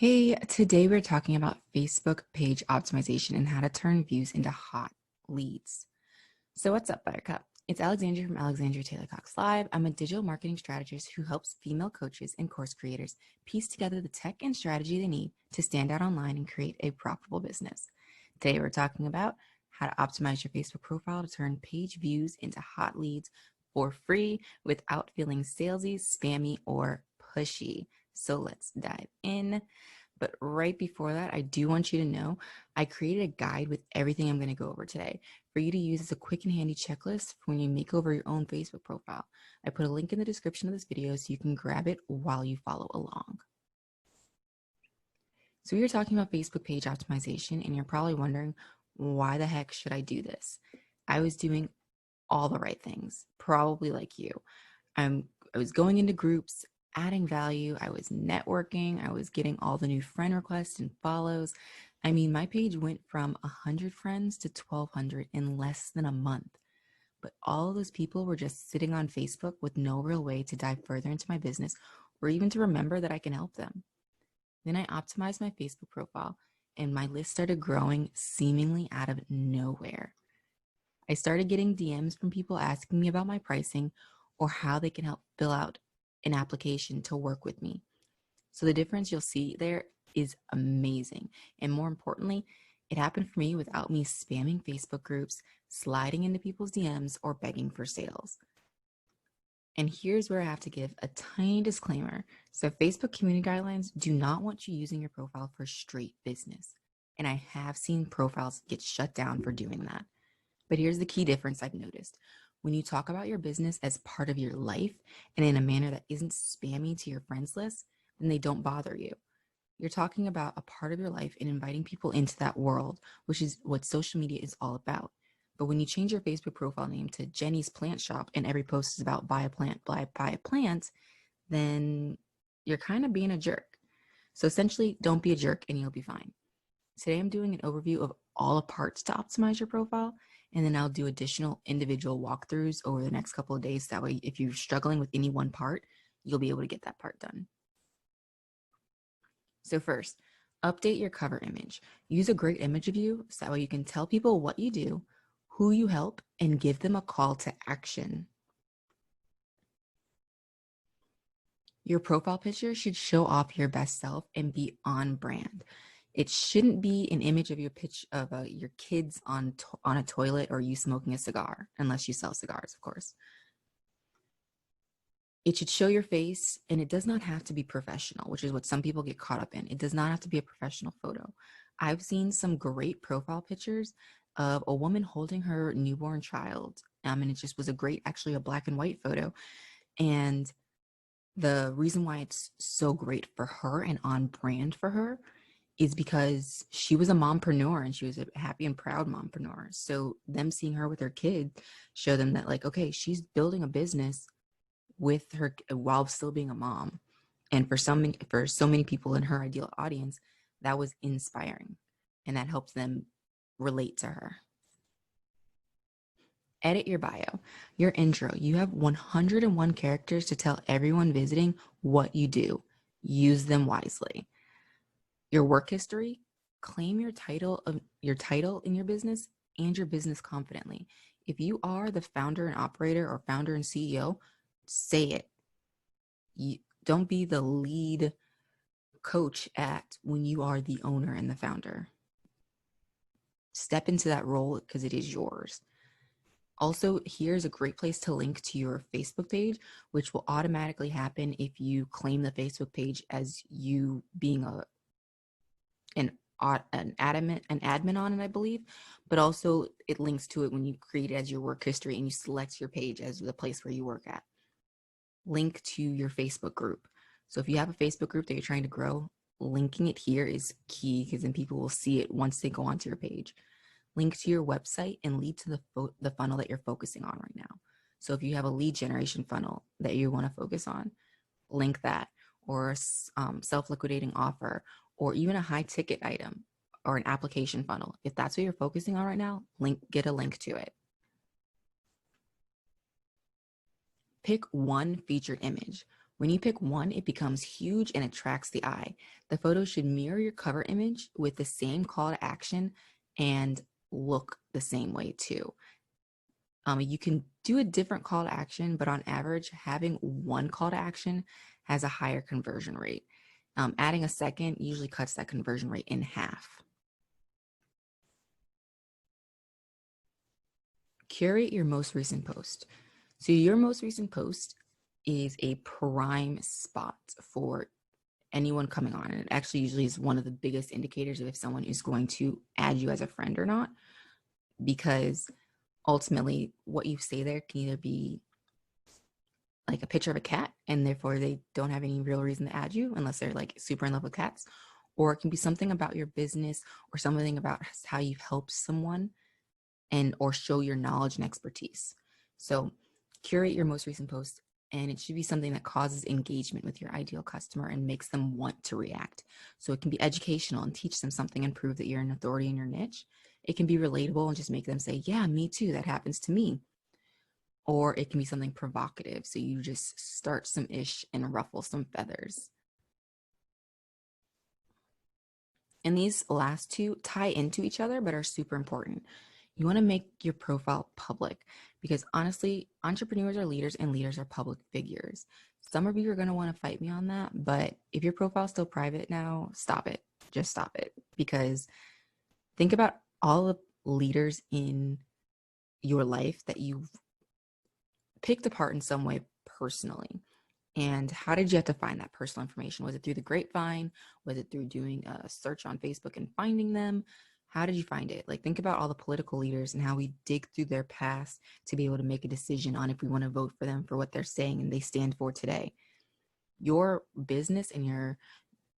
Hey, today we're talking about Facebook page optimization and how to turn views into hot leads. So what's up, Buttercup? It's Alexandria from Alexandria Taylor Cox Live. I'm a digital marketing strategist who helps female coaches and course creators piece together the tech and strategy they need to stand out online and create a profitable business. Today we're talking about how to optimize your Facebook profile to turn page views into hot leads for free without feeling salesy, spammy, or pushy. So let's dive in. But right before that, I do want you to know I created a guide with everything I'm going to go over today for you to use as a quick and handy checklist for when you make over your own Facebook profile. I put a link in the description of this video so you can grab it while you follow along. So we are talking about Facebook page optimization, and you're probably wondering, why the heck should I do this? I was doing all the right things, probably like you. I was going into groups, adding value. I was networking. I was getting all the new friend requests and follows. I mean, my page went from 100 friends to 1,200 in less than a month. But all of those people were just sitting on Facebook with no real way to dive further into my business or even to remember that I can help them. Then I optimized my Facebook profile and my list started growing seemingly out of nowhere. I started getting DMs from people asking me about my pricing or how they can help fill out an application to work with me. So the difference you'll see there is amazing. And more importantly, it happened for me without me spamming Facebook groups, sliding into people's DMs, or begging for sales. And here's where I have to give a tiny disclaimer. So Facebook community guidelines do not want you using your profile for straight business. And I have seen profiles get shut down for doing that. But here's the key difference I've noticed. When you talk about your business as part of your life and in a manner that isn't spammy to your friends list, then they don't bother you. You're talking about a part of your life and inviting people into that world, which is what social media is all about. But when you change your Facebook profile name to Jenny's Plant Shop and every post is about buy a plant, buy a plant, then you're kind of being a jerk. So essentially, don't be a jerk and you'll be fine. Today, I'm doing an overview of all the parts to optimize your profile, and then I'll do additional individual walkthroughs over the next couple of days. That way, if you're struggling with any one part, you'll be able to get that part done. So first, update your cover image. Use a great image of you so that way you can tell people what you do, who you help, and give them a call to action. Your profile picture should show off your best self and be on brand. It shouldn't be an image of your your kids on a toilet or you smoking a cigar, unless you sell cigars, of course. It should show your face, and it does not have to be professional, which is what some people get caught up in. It does not have to be a professional photo. I've seen some great profile pictures of a woman holding her newborn child, and it just was actually a black and white photo. And the reason why it's so great for her and on brand for her is because she was a mompreneur and she was a happy and proud mompreneur. So them seeing her with her kid show them that, like, okay, she's building a business with her while still being a mom. And for so many people in her ideal audience, that was inspiring and that helped them relate to her. Edit your bio, your intro. You have 101 characters to tell everyone visiting what you do. Use them wisely. Your work history, claim your title in your business and your business confidently. If you are the founder and operator or founder and CEO, say it. Don't be the lead coach when you are the owner and the founder. Step into that role because it is yours. Also, here's a great place to link to your Facebook page, which will automatically happen if you claim the Facebook page as you being an admin on it, I believe. But also it links to it when you create it as your work history and you select your page as the place where you work at. Link to your Facebook group. So if you have a Facebook group that you're trying to grow, linking it here is key because then people will see it once they go onto your page. Link to your website and lead to the funnel that you're focusing on right now. So if you have a lead generation funnel that you want to focus on, link that, or self-liquidating offer, or even a high ticket item or an application funnel. If that's what you're focusing on right now, get a link to it. Pick one featured image. When you pick one, it becomes huge and attracts the eye. The photo should mirror your cover image with the same call to action and look the same way too. You can do a different call to action, but on average, having one call to action has a higher conversion rate. Adding a second usually cuts that conversion rate in half. Curate your most recent post. So your most recent post is a prime spot for anyone coming on. And it actually usually is one of the biggest indicators of if someone is going to add you as a friend or not, because ultimately what you say there can either be like a picture of a cat and therefore they don't have any real reason to add you unless they're like super in love with cats, or it can be something about your business or something about how you've helped someone and or show your knowledge and expertise. So curate your most recent post, and it should be something that causes engagement with your ideal customer and makes them want to react. So it can be educational and teach them something and prove that you're an authority in your niche. It can be relatable and just make them say, yeah, me too, that happens to me. Or it can be something provocative, so you just start some ish and ruffle some feathers. And these last two tie into each other but are super important. You want to make your profile public because honestly, entrepreneurs are leaders and leaders are public figures. Some of you are going to want to fight me on that, but if your profile is still private now, stop it. Just stop it, because think about all the leaders in your life that you've picked apart in some way personally. And how did you have to find that personal information? Was it through the grapevine? Was it through doing a search on Facebook and finding them? How did you find it? Like, think about all the political leaders and how we dig through their past to be able to make a decision on if we want to vote for them for what they're saying and they stand for today. Your business and your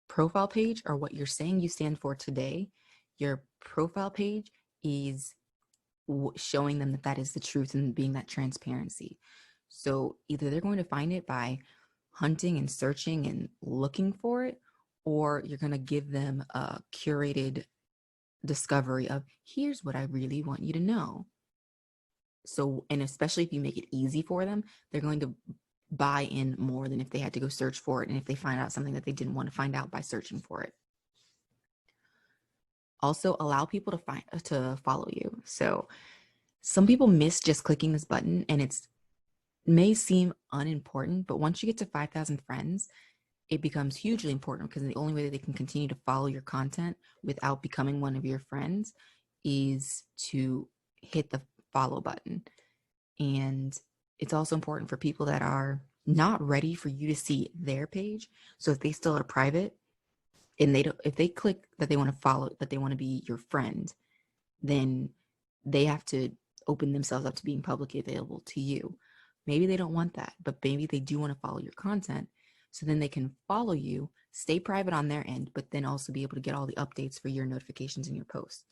profile page are what you're saying you stand for today. Your profile page is showing them that that is the truth and being that transparency. So either they're going to find it by hunting and searching and looking for it, or you're going to give them a curated discovery of here's what I really want you to know. So, and especially if you make it easy for them, they're going to buy in more than if they had to go search for it and if they find out something that they didn't want to find out by searching for it. Also, allow people to follow you. So some people miss just clicking this button, and it's may seem unimportant, but once you get to 5,000 friends, it becomes hugely important, because the only way that they can continue to follow your content without becoming one of your friends is to hit the follow button. And it's also important for people that are not ready for you to see their page. So if they still are private and if they click that they want to follow, that they want to be your friend, then they have to open themselves up to being publicly available to you. Maybe they don't want that, but maybe they do want to follow your content. So then they can follow you, stay private on their end, but then also be able to get all the updates for your notifications and your posts.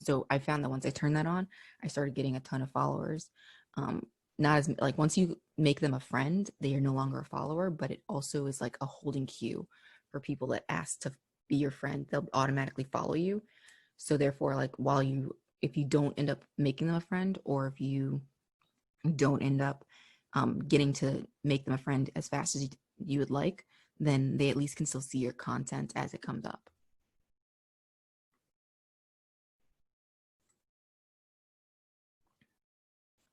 So I found that once I turned that on, I started getting a ton of followers. Not as like once you make them a friend, they are no longer a follower, but it also is like a holding queue for people that ask to be your friend. They'll automatically follow you. So therefore, like if you don't end up making them a friend, or if you don't end up getting to make them a friend as fast as you would like, then they at least can still see your content as it comes up.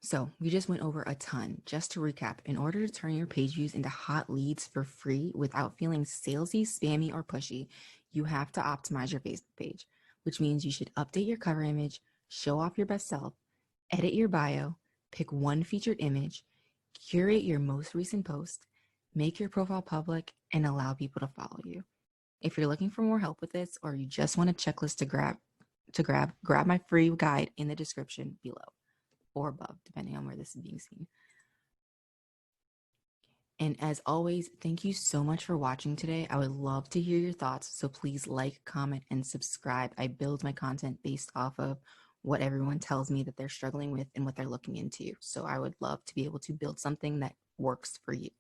So we just went over a ton. Just to recap, in order to turn your page views into hot leads for free without feeling salesy, spammy, or pushy, you have to optimize your Facebook page, which means you should update your cover image, show off your best self, edit your bio, pick one featured image, curate your most recent post, make your profile public, and allow people to follow you. If you're looking for more help with this, or you just want a checklist to grab my free guide in the description below or above, depending on where this is being seen. And as always, thank you so much for watching today. I would love to hear your thoughts, so please like, comment, and subscribe. I build my content based off of what everyone tells me that they're struggling with and what they're looking into. So I would love to be able to build something that works for you.